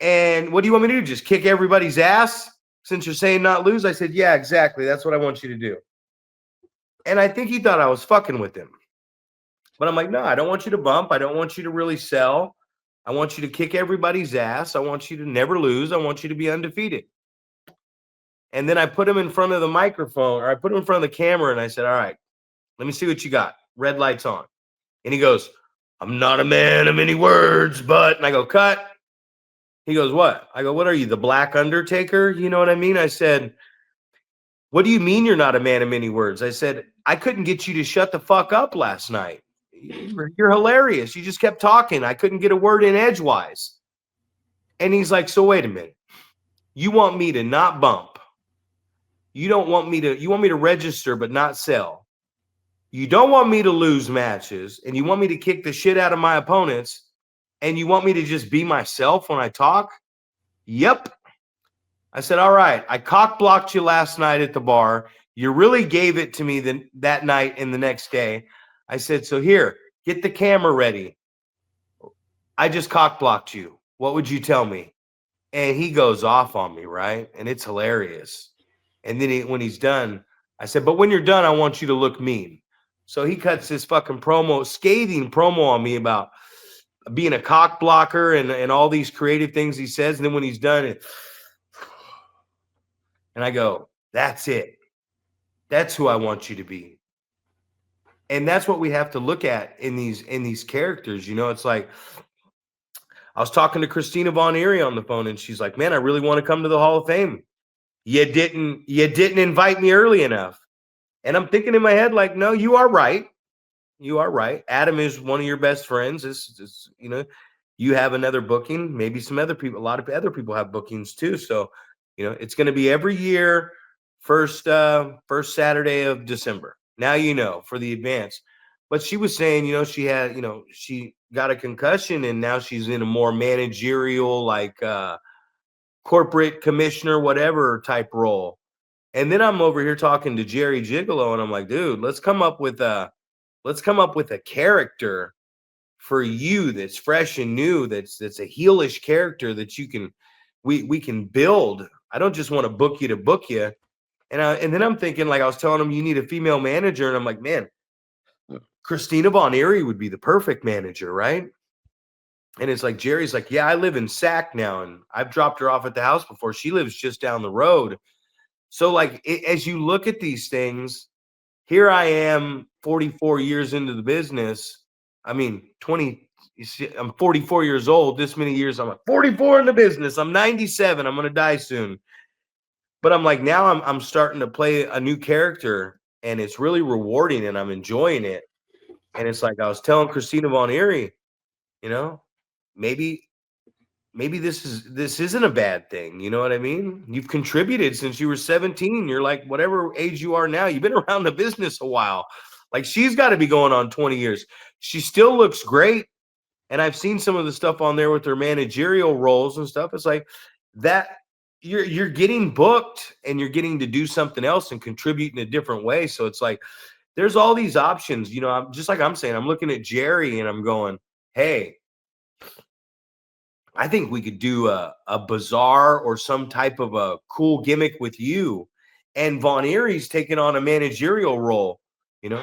And what do you want me to do? Just kick everybody's ass since you're saying not lose? I said, yeah, exactly. That's what I want you to do. And I think he thought I was fucking with him. But I'm like, no, I don't want you to bump. I don't want you to really sell. I want you to kick everybody's ass. I want you to never lose. I want you to be undefeated. And then I put him in front of the microphone, or I put him in front of the camera, and I said, all right, let me see what you got. Red lights on. And he goes, I'm not a man of many words, but, and I go, cut. He goes, what? I go, what are you, the Black Undertaker? You know what I mean? I said, what do you mean you're not a man of many words? I said, I couldn't get you to shut the fuck up last night. You're hilarious. You just kept talking. I couldn't get a word in edgewise. And he's like, so wait a minute. You want me to not bump. You want me to register but not sell. You don't want me to lose matches, and you want me to kick the shit out of my opponents, and you want me to just be myself when I talk? Yep. I said, all right, I cock blocked you last night at the bar. You really gave it to me that night and the next day. I said, so here, get the camera ready. I just cock blocked you. What would you tell me? And he goes off on me, right? And it's hilarious. And then when he's done, I said, but when you're done, I want you to look mean. So he cuts this fucking scathing promo on me about being a cock blocker and all these creative things he says. And then when he's done, and I go, that's it. That's who I want you to be. And that's what we have to look at in these characters. It's like, I was talking to Christina Von Eerie on the phone, and she's like, man, I really want to come to the Hall of Fame. You didn't invite me early enough. And I'm thinking in my head, like, no, you are right. You are right. Adam is one of your best friends. You have another booking. Maybe some other people, a lot of other people have bookings too. So, it's going to be every year, first Saturday of December. Now, for the advance. But she was saying, she got a concussion and now she's in a more managerial, like corporate commissioner, whatever type role. And then I'm over here talking to Jerry Gigolo, and I'm like, dude, let's come up with a character for you that's fresh and new, that's a heelish character that we can build. I don't just want to book you. And then I'm thinking, like, I was telling him, you need a female manager, and I'm like, man, Christina Von Eerie would be the perfect manager, right? And it's like, Jerry's like, yeah, I live in Sac now, and I've dropped her off at the house before. She lives just down the road. So, like, as you look at these things, here I am 44 years into the business. I mean, I'm 44 years old. This many years, I'm like 44 in the business. I'm 97. I'm going to die soon. But I'm like, now I'm starting to play a new character, and it's really rewarding, and I'm enjoying it. And it's like, I was telling Christina Von Eerie, maybe this isn't a bad thing. You know what I mean? You've contributed since you were 17. You're like, whatever age you are now, you've been around the business a while. Like, she's got to be going on 20 years. She still looks great. And I've seen some of the stuff on there with her managerial roles and stuff. It's like that you're getting booked and you're getting to do something else and contribute in a different way. So it's like, there's all these options, I'm just like I'm saying, I'm looking at Jerry and I'm going, hey, I think we could do a bazaar or some type of a cool gimmick with you. And Von Eerie's taking on a managerial role.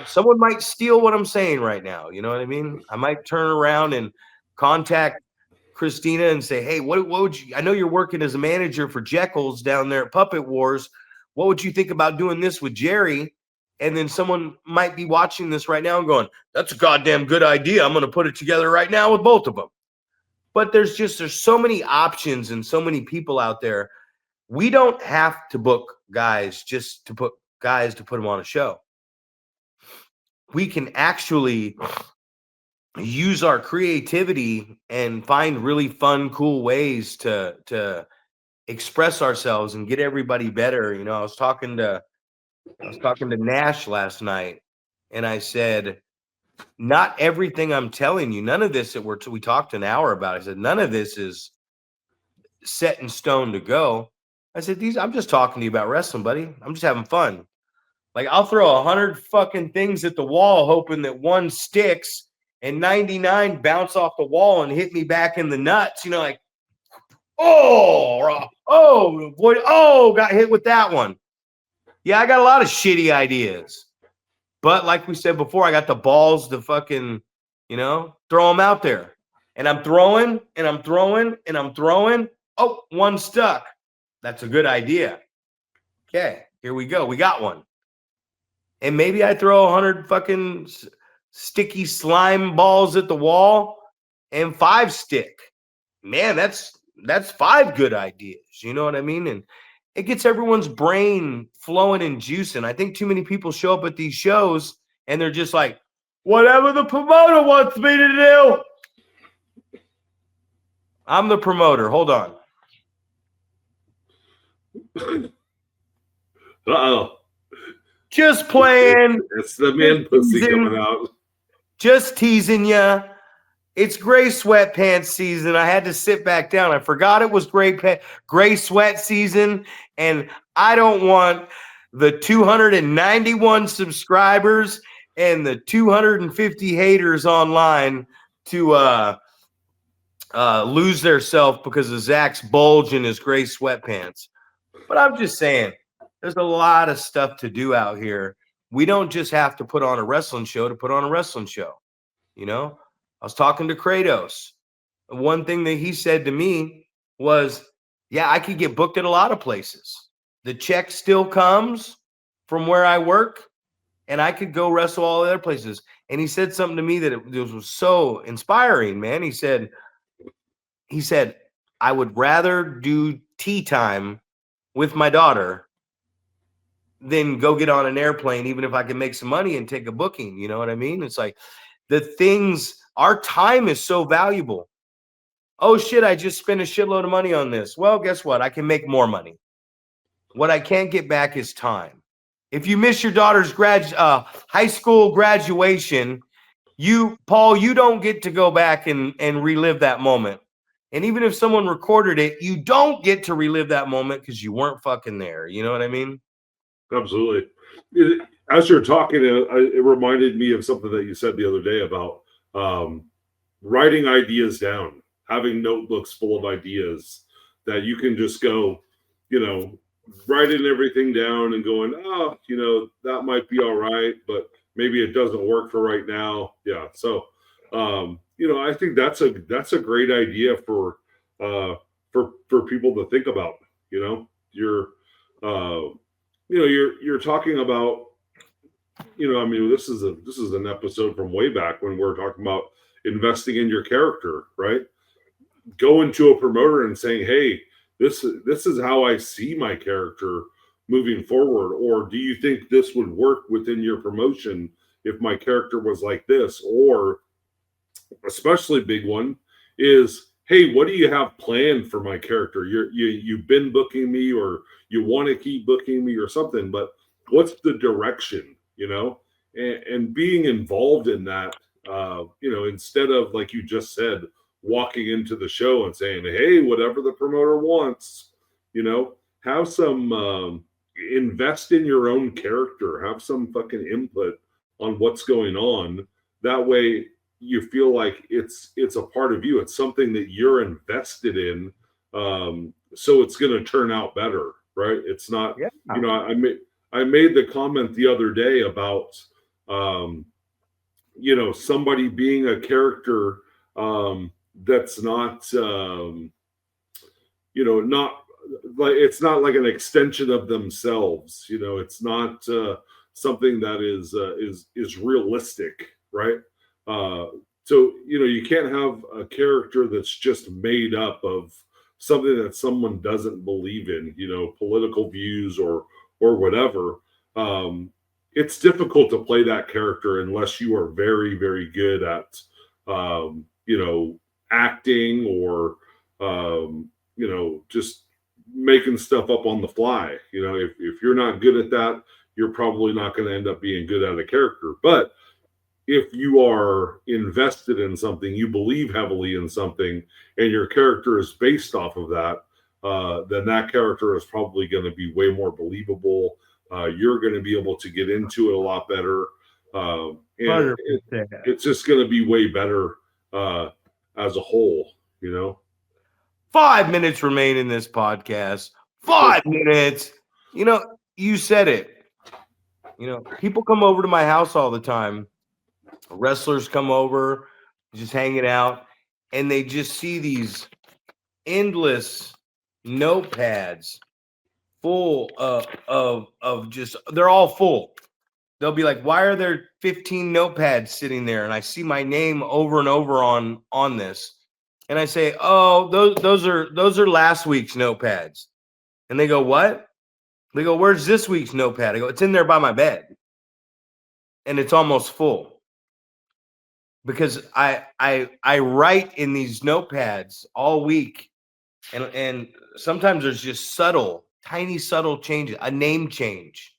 Someone might steal what I'm saying right now. You know what I mean? I might turn around and contact Christina and say, hey, what would you, I know you're working as a manager for Jekyll's down there at Puppet Wars. What would you think about doing this with Jerry? And then someone might be watching this right now and going, that's a goddamn good idea. I'm going to put it together right now with both of them. But there's so many options and so many people out there. We don't have to book guys just to put them on a show. We can actually use our creativity and find really fun, cool ways to express ourselves and get everybody better. I was talking to Nash last night, and I said, not everything I'm telling you, none of this that we talked an hour about. I said, none of this is set in stone to go. I said, I'm just talking to you about wrestling, buddy. I'm just having fun. Like, I'll throw 100 fucking things at the wall, hoping that one sticks and 99 bounce off the wall and hit me back in the nuts. You know, like, boy, got hit with that one. Yeah, I got a lot of shitty ideas. But like we said before, I got the balls to fucking, throw them out there. And I'm throwing, and I'm throwing, and I'm throwing. Oh, one stuck. That's a good idea. Okay, here we go. We got one. And maybe I throw 100 fucking sticky slime balls at the wall and 5 stick. Man, that's 5 good ideas. You know what I mean? And it gets everyone's brain flowing and juicing. I think too many people show up at these shows and they're just like, whatever the promoter wants me to do. I'm the promoter. Hold on. Uh-oh. Just playing. It's the man pussy coming out. Just teasing you. It's gray sweatpants season. I had to sit back down. I forgot it was gray sweat season, and I don't want the 291 subscribers and the 250 haters online to lose their self because of Zach's bulge in his gray sweatpants. But I'm just saying, there's a lot of stuff to do out here. We don't just have to put on a wrestling show to put on a wrestling show. You know, I was talking to Kratos. One thing that he said to me was, yeah, I could get booked at a lot of places. The check still comes from where I work, and I could go wrestle all the other places. And he said something to me that it was so inspiring, man. He said, I would rather do tea time with my daughter than go get on an airplane, even if I can make some money and take a booking. You know what I mean? It's like our time is so valuable. Oh shit, I just spent a shitload of money on this. Well, guess what? I can make more money. What I can't get back is time. If you miss your daughter's high school graduation, Paul, you don't get to go back and relive that moment. And even if someone recorded it, you don't get to relive that moment because you weren't fucking there. You know what I mean? Absolutely. As you're talking, it reminded me of something that you said the other day about writing ideas down, having notebooks full of ideas that you can just go, writing everything down and going, that might be all right, but maybe it doesn't work for right now. Yeah. So, I think that's a great idea for people to think about. You're talking about, this is an episode from way back when we're talking about investing in your character, right? Going to a promoter and saying, hey, this is how I see my character moving forward. Or do you think this would work within your promotion if my character was like this? Or especially big one is, hey, what do you have planned for my character? You've been booking me, or you want to keep booking me or something, but what's the direction, and being involved in that, instead of, like you just said, walking into the show and saying, hey, whatever the promoter wants, have some, invest in your own character, have some fucking input on what's going on. That way you feel like it's a part of you. It's something that you're invested in. So it's going to turn out better, right? It's not, I made the comment the other day about, somebody being a character, that's not, not like, it's not like an extension of themselves. It's not something that is realistic, right? So you can't have a character that's just made up of something that someone doesn't believe in, political views or whatever. It's difficult to play that character unless you are very, very good at, acting or, just making stuff up on the fly. If you're not good at that, you're probably not going to end up being good at a character. But if you are invested in something, you believe heavily in something, and your character is based off of that, then that character is probably going to be way more believable. You're going to be able to get into it a lot better. And 100%. it's just going to be way better as a whole, 5 minutes remain in this podcast. 5 minutes. You said it. People come over to my house all the time. Wrestlers come over, just hanging out, and they just see these endless notepads full of just, they're all full. They'll be like, why are there 15 notepads sitting there? And I see my name over and over on this. And I say, oh, those are last week's notepads. And they go, what? They go, where's this week's notepad? I go, it's in there by my bed. And it's almost full. Because I write in these notepads all week. And sometimes there's just tiny subtle changes, a name change.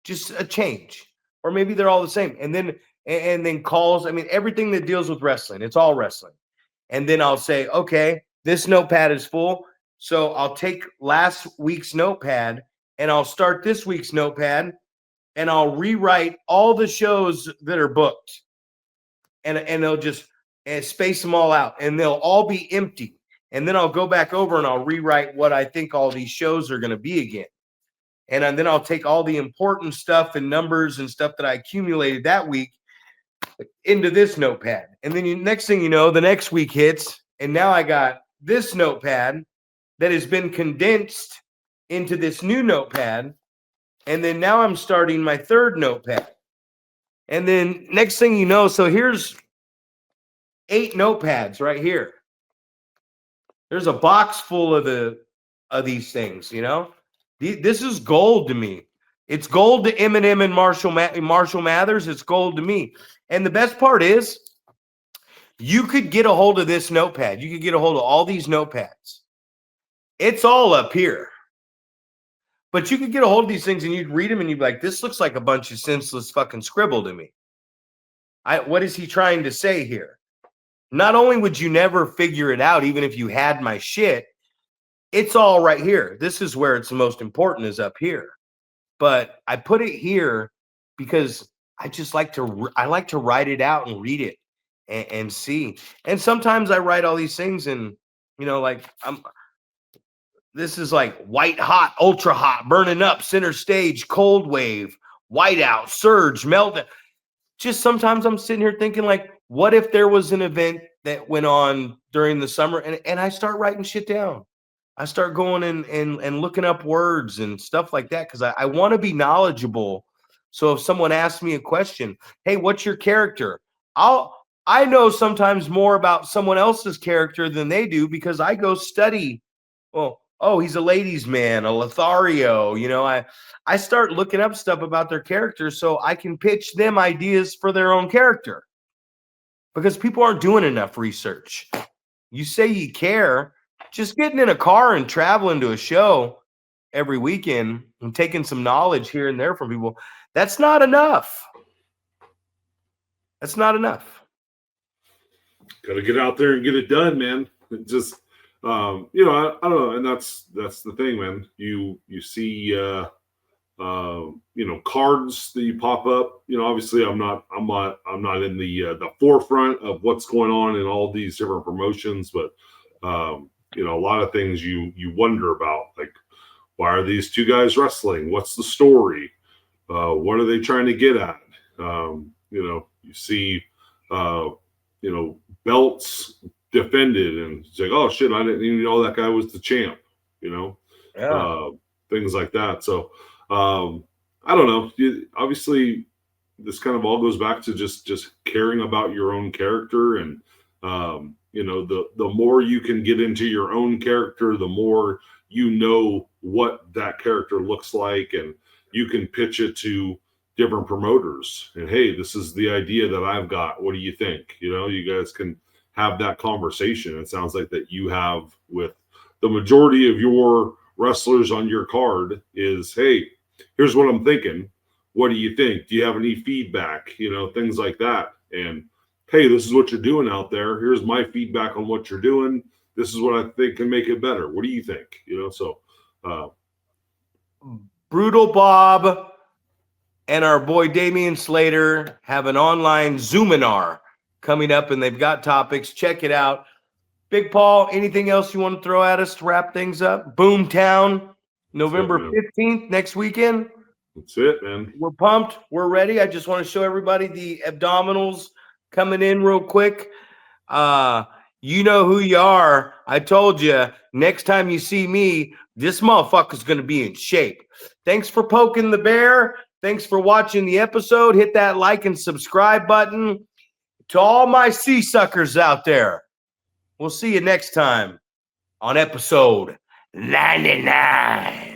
Just a change. Or maybe they're all the same. And then calls. I mean, everything that deals with wrestling, it's all wrestling. And then I'll say, okay, this notepad is full. So I'll take last week's notepad and I'll start this week's notepad and I'll rewrite all the shows that are booked. And they'll just space them all out and they'll all be empty. And then I'll go back over and I'll rewrite what I think all these shows are going to be again. And then I'll take all the important stuff and numbers and stuff that I accumulated that week into this notepad. And then next thing you know, the next week hits, and now I got this notepad that has been condensed into this new notepad. And then now I'm starting my third notepad. And then next thing you know, so here's 8 notepads right here. There's a box full of these things, This is gold to me. It's gold to Eminem and Marshall Mathers. It's gold to me. And the best part is you could get a hold of this notepad. You could get a hold of all these notepads. It's all up here. But you could get a hold of these things and you'd read them and you'd be like, this looks like a bunch of senseless fucking scribble to me. What is he trying to say here? Not only would you never figure it out, even if you had my shit, it's all right here. This is where it's the most important, is up here. But I put it here because I just like to write it out and read it and see. And sometimes I write all these things and, this is like white hot, ultra hot, burning up, center stage, cold wave, whiteout, surge, meltdown. Just sometimes I'm sitting here thinking like, what if there was an event that went on during the summer and I start writing shit down. I start going and looking up words and stuff like that because I want to be knowledgeable. So if someone asks me a question, hey, what's your character? I know sometimes more about someone else's character than they do because I go study. Well, oh, he's a ladies' man, a Lothario. I start looking up stuff about their character so I can pitch them ideas for their own character because people aren't doing enough research. You say you care. Just getting in a car and traveling to a show every weekend and taking some knowledge here and there from people, that's not enough. That's not enough. Got to get out there and get it done, man. Just, I don't know. And that's the thing, man. You see, cards that you pop up. Obviously I'm not in the forefront of what's going on in all these different promotions, but, a lot of things you wonder about, like, why are these two guys wrestling? What's the story? What are they trying to get at? You see, belts defended and it's like, oh shit, I didn't even know that guy was the champ, things like that. So, I don't know. Obviously this kind of all goes back to just caring about your own character and, the more you can get into your own character, the more what that character looks like, and you can pitch it to different promoters. And hey, this is the idea that I've got. What do you think? You guys can have that conversation. It sounds like that you have with the majority of your wrestlers on your card is, hey, here's what I'm thinking. What do you think? Do you have any feedback? Things like that. And hey, this is what you're doing out there. Here's my feedback on what you're doing. this is what I think can make it better. What do you think? So Brutal Bob and our boy Damian Slater have an online Zoominar coming up, and they've got topics. Check it out. Big Paul, anything else you want to throw at us to wrap things up? Boomtown, November 15th, next weekend. That's it, man. We're pumped. We're ready. I just want to show everybody the abdominals coming in real quick. You know who you are. I told you, next time you see me, this motherfucker's going to be in shape. Thanks for poking the bear. Thanks for watching the episode. Hit that like and subscribe button. To all my sea suckers out there, we'll see you next time on episode 99.